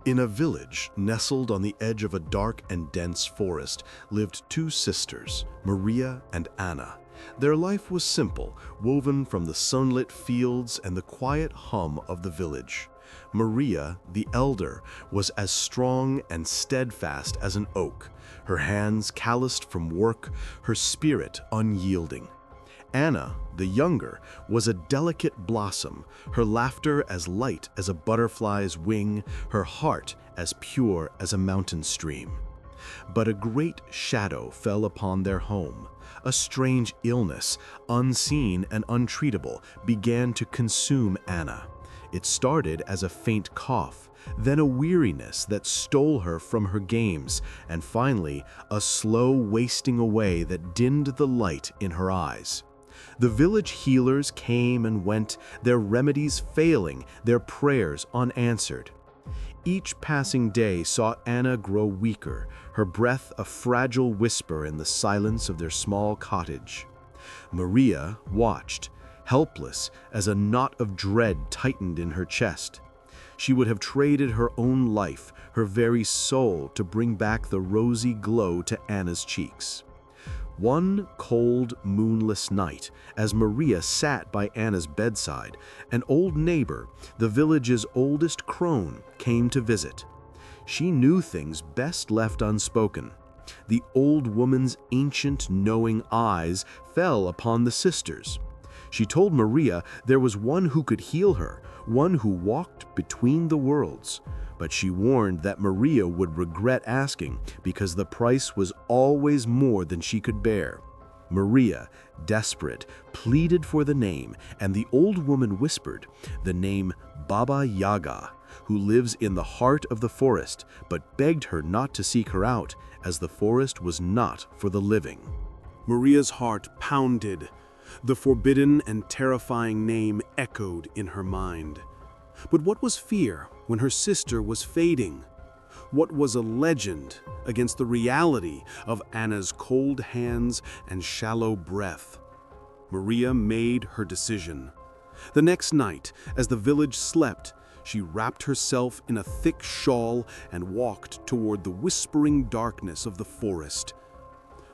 In a village nestled on the edge of a dark and dense forest lived two sisters, Maria and Anna. Their life was simple, woven from the sunlit fields and the quiet hum of the village. Maria, the elder, was as strong and steadfast as an oak, her hands calloused from work, her spirit unyielding. Anna, the younger, was a delicate blossom, her laughter as light as a butterfly's wing, her heart as pure as a mountain stream. But a great shadow fell upon their home. A strange illness, unseen and untreatable, began to consume Anna. It started as a faint cough, then a weariness that stole her from her games, and finally a slow wasting away that dimmed the light in her eyes. The village healers came and went, their remedies failing, their prayers unanswered. Each passing day saw Anna grow weaker, her breath a fragile whisper in the silence of their small cottage. Maria watched, helpless as a knot of dread tightened in her chest. She would have traded her own life, her very soul, to bring back the rosy glow to Anna's cheeks. One cold, moonless night, as Maria sat by Anna's bedside, an old neighbor, the village's oldest crone, came to visit. She knew things best left unspoken. The old woman's ancient, knowing eyes fell upon the sisters. She told Maria there was one who could heal her, one who walked between the worlds. But she warned that Maria would regret asking because the price was always more than she could bear. Maria, desperate, pleaded for the name, and the old woman whispered, the name Baba Yaga, who lives in the heart of the forest, but begged her not to seek her out, as the forest was not for the living. Maria's heart pounded. The forbidden and terrifying name echoed in her mind. But what was fear when her sister was fading? What was a legend against the reality of Anna's cold hands and shallow breath? Maria made her decision. The next night, as the village slept, she wrapped herself in a thick shawl and walked toward the whispering darkness of the forest.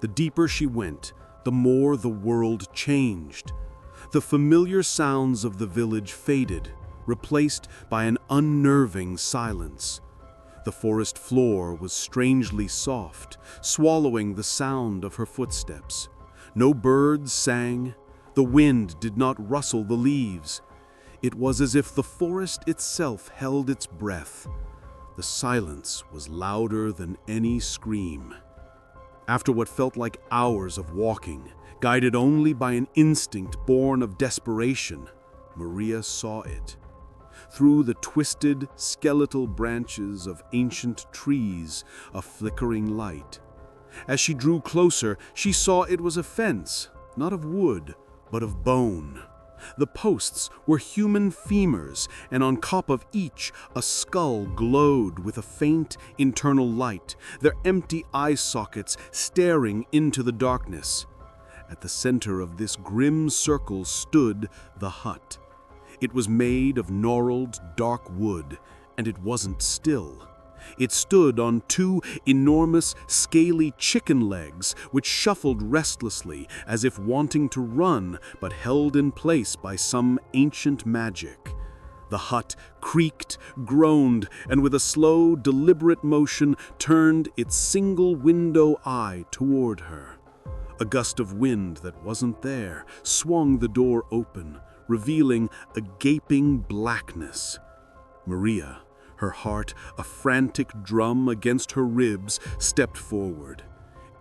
The deeper she went, the more the world changed. The familiar sounds of the village faded, replaced by an unnerving silence. The forest floor was strangely soft, swallowing the sound of her footsteps. No birds sang. The wind did not rustle the leaves. It was as if the forest itself held its breath. The silence was louder than any scream. After what felt like hours of walking, guided only by an instinct born of desperation, Maria saw it. Through the twisted, skeletal branches of ancient trees, a flickering light. As she drew closer, she saw it was a fence, not of wood, but of bone. The posts were human femurs, and on top of each, a skull glowed with a faint internal light, their empty eye sockets staring into the darkness. At the center of this grim circle stood the hut. It was made of gnarled, dark wood, and it wasn't still. It stood on two enormous, scaly chicken legs which shuffled restlessly as if wanting to run, but held in place by some ancient magic. The hut creaked, groaned, and with a slow, deliberate motion turned its single window eye toward her. A gust of wind that wasn't there swung the door open, revealing a gaping blackness. Maria, her heart a frantic drum against her ribs, stepped forward.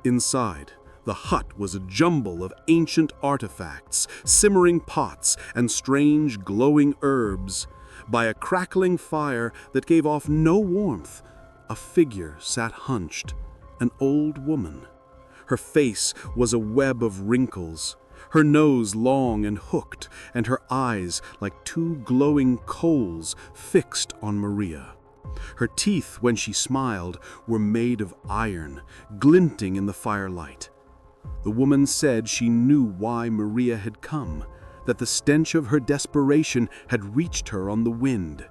Inside, the hut was a jumble of ancient artifacts, simmering pots, and strange glowing herbs. By a crackling fire that gave off no warmth, a figure sat hunched, an old woman. Her face was a web of wrinkles, her nose long and hooked, and her eyes like two glowing coals fixed on Maria. Her teeth, when she smiled, were made of iron, glinting in the firelight. The woman said she knew why Maria had come, that the stench of her desperation had reached her on the wind.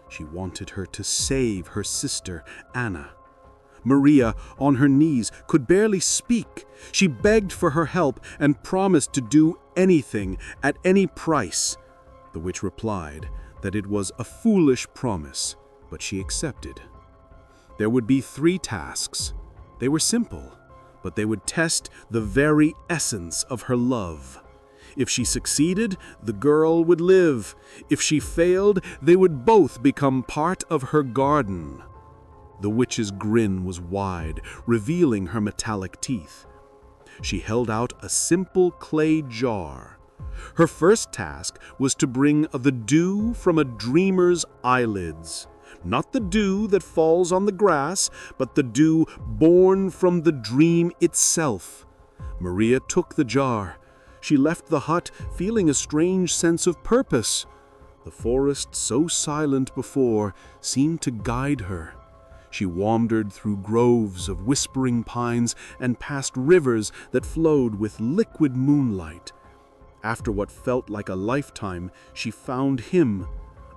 She wanted her to save her sister, Anna. Maria, on her knees, could barely speak. She begged for her help and promised to do anything at any price. The witch replied that it was a foolish promise, but she accepted. There would be 3 tasks. They were simple, but they would test the very essence of her love. If she succeeded, the girl would live. If she failed, they would both become part of her garden. The witch's grin was wide, revealing her metallic teeth. She held out a simple clay jar. Her first task was to bring the dew from a dreamer's eyelids. Not the dew that falls on the grass, but the dew born from the dream itself. Maria took the jar. She left the hut feeling a strange sense of purpose. The forest, so silent before, seemed to guide her. She wandered through groves of whispering pines and past rivers that flowed with liquid moonlight. After what felt like a lifetime, she found him,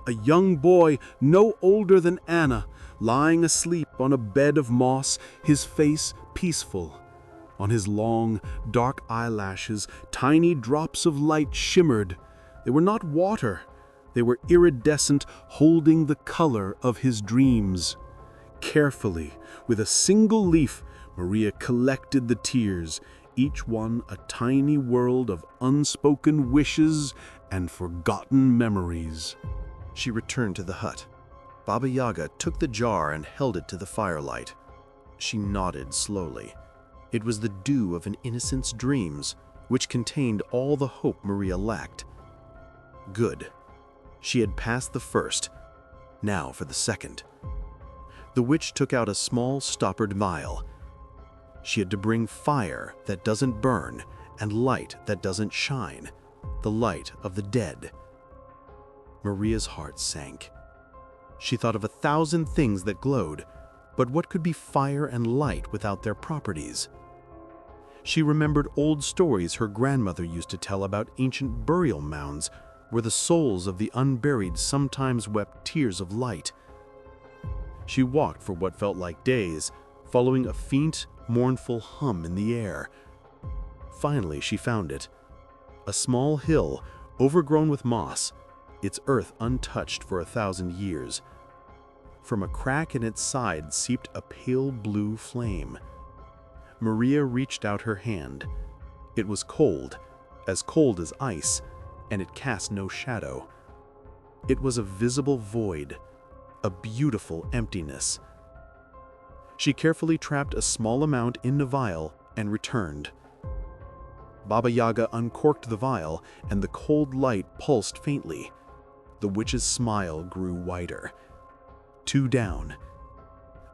a young boy no older than Anna, lying asleep on a bed of moss, his face peaceful. On his long, dark eyelashes, tiny drops of light shimmered. They were not water. They were iridescent, holding the color of his dreams. Carefully, with a single leaf, Maria collected the tears, each one a tiny world of unspoken wishes and forgotten memories. She returned to the hut. Baba Yaga took the jar and held it to the firelight. She nodded slowly. It was the dew of an innocent's dreams, which contained all the hope Maria lacked. Good. She had passed the first. Now for the second. The witch took out a small stoppered vial. She had to bring fire that doesn't burn and light that doesn't shine, the light of the dead. Maria's heart sank. She thought of 1,000 things that glowed, but what could be fire and light without their properties? She remembered old stories her grandmother used to tell about ancient burial mounds where the souls of the unburied sometimes wept tears of light. She walked for what felt like days, following a faint, mournful hum in the air. Finally, she found it. A small hill, overgrown with moss, its earth untouched for 1,000 years. From a crack in its side seeped a pale blue flame. Maria reached out her hand. It was cold as ice, and it cast no shadow. It was a visible void, a beautiful emptiness. She carefully trapped a small amount in the vial and returned. Baba Yaga uncorked the vial, and the cold light pulsed faintly. The witch's smile grew wider. 2 down.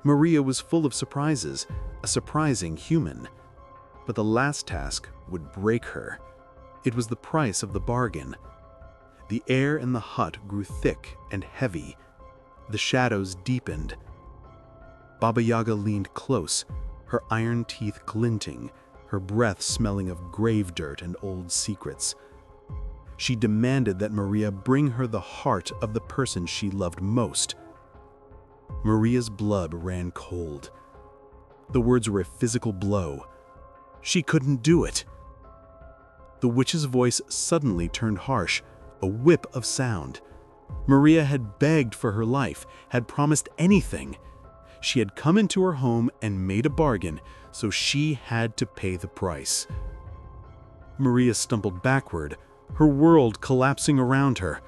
Maria was full of surprises, a surprising human. But the last task would break her. It was the price of the bargain. The air in the hut grew thick and heavy. The shadows deepened. Baba Yaga leaned close, her iron teeth glinting, her breath smelling of grave dirt and old secrets. She demanded that Maria bring her the heart of the person she loved most. Maria's blood ran cold. The words were a physical blow. She couldn't do it. The witch's voice suddenly turned harsh, a whip of sound. Maria had begged for her life, had promised anything. She had come into her home and made a bargain, so she had to pay the price. Maria stumbled backward, her world collapsing around her.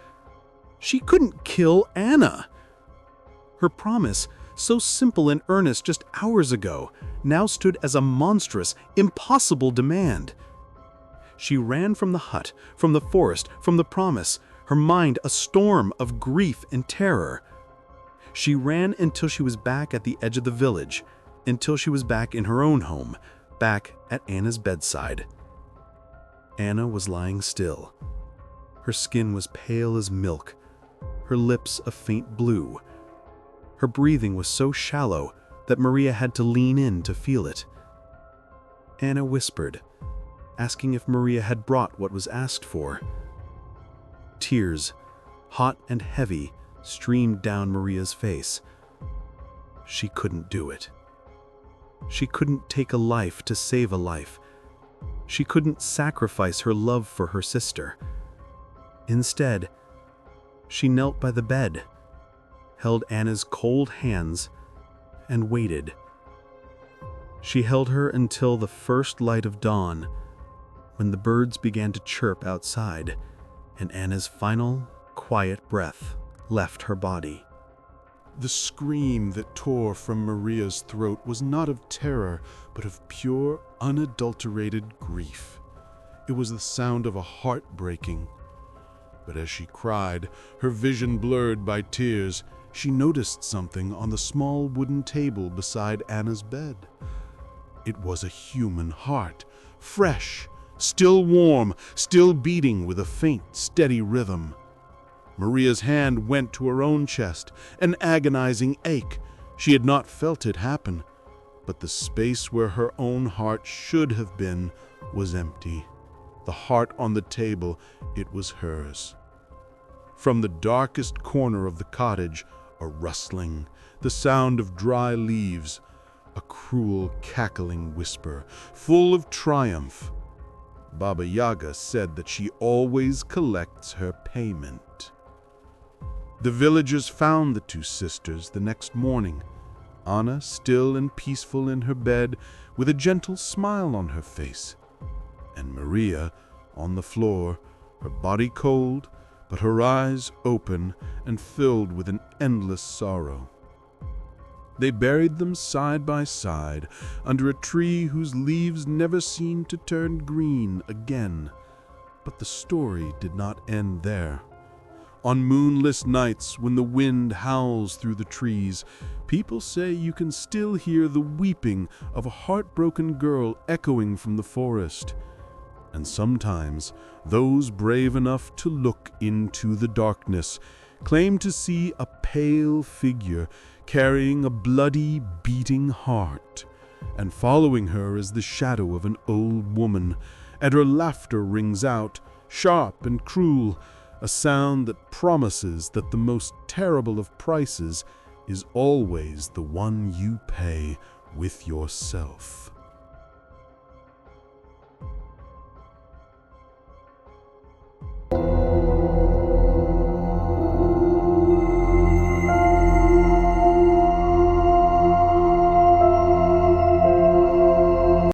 She couldn't kill Anna. Her promise, so simple and earnest just hours ago, now stood as a monstrous, impossible demand. She ran from the hut, from the forest, from the promise, her mind a storm of grief and terror. She ran until she was back at the edge of the village, until she was back in her own home, back at Anna's bedside. Anna was lying still. Her skin was pale as milk, her lips a faint blue. Her breathing was so shallow that Maria had to lean in to feel it. Anna whispered, asking if Maria had brought what was asked for. Tears, hot and heavy, streamed down Maria's face. She couldn't do it. She couldn't take a life to save a life. She couldn't sacrifice her love for her sister. Instead, she knelt by the bed, held Anna's cold hands, and waited. She held her until the first light of dawn, when the birds began to chirp outside, and Anna's final, quiet breath left her body. The scream that tore from Maria's throat was not of terror, but of pure, unadulterated grief. It was the sound of a heart breaking. But as she cried, her vision blurred by tears, she noticed something on the small wooden table beside Anna's bed. It was a human heart, fresh, still warm, still beating with a faint, steady rhythm. Maria's hand went to her own chest, an agonizing ache. She had not felt it happen, but the space where her own heart should have been was empty. The heart on the table, it was hers. From the darkest corner of the cottage, a rustling, the sound of dry leaves, a cruel, cackling whisper, full of triumph. Baba Yaga said that she always collects her payment. The villagers found the two sisters the next morning, Anna still and peaceful in her bed with a gentle smile on her face, and Maria on the floor, her body cold, but her eyes open and filled with an endless sorrow. They buried them side by side under a tree whose leaves never seemed to turn green again. But the story did not end there. On moonless nights, when the wind howls through the trees, people say you can still hear the weeping of a heartbroken girl echoing from the forest. And sometimes, those brave enough to look into the darkness claim to see a pale figure carrying a bloody, beating heart, and following her is the shadow of an old woman, and her laughter rings out, sharp and cruel, a sound that promises that the most terrible of prices is always the one you pay with yourself.